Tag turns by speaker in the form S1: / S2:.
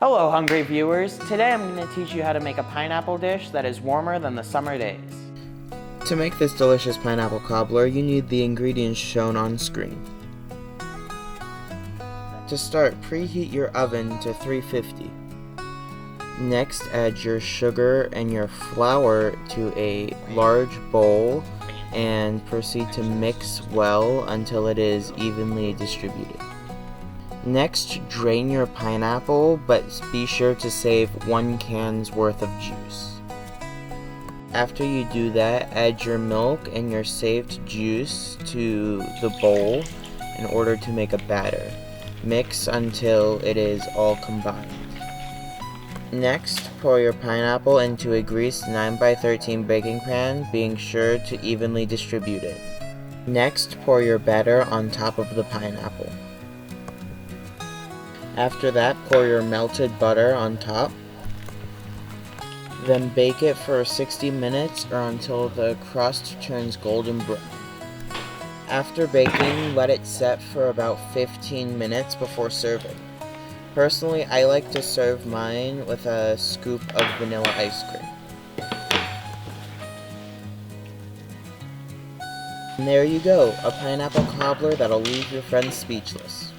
S1: Hello, hungry viewers. Today I'm going to teach you how to make a pineapple dish that is warmer than the summer days.
S2: To make this delicious pineapple cobbler, you need the ingredients shown on screen. To start, preheat your oven to 350. Next, add your sugar and your flour to a large bowl and proceed to mix well until it is evenly distributed. Next, drain your pineapple, but be sure to save 1 can's worth of juice. After you do that, add your milk and your saved juice to the bowl in order to make a batter. Mix until it is all combined. Next, pour your pineapple into a greased 9x13 baking pan, being sure to evenly distribute it. Next, pour your batter on top of the pineapple. After that, pour your melted butter on top. Then bake it for 60 minutes or until the crust turns golden brown. After baking, let it set for about 15 minutes before serving. Personally, I like to serve mine with a scoop of vanilla ice cream. And there you go, a pineapple cobbler that'll leave your friends speechless.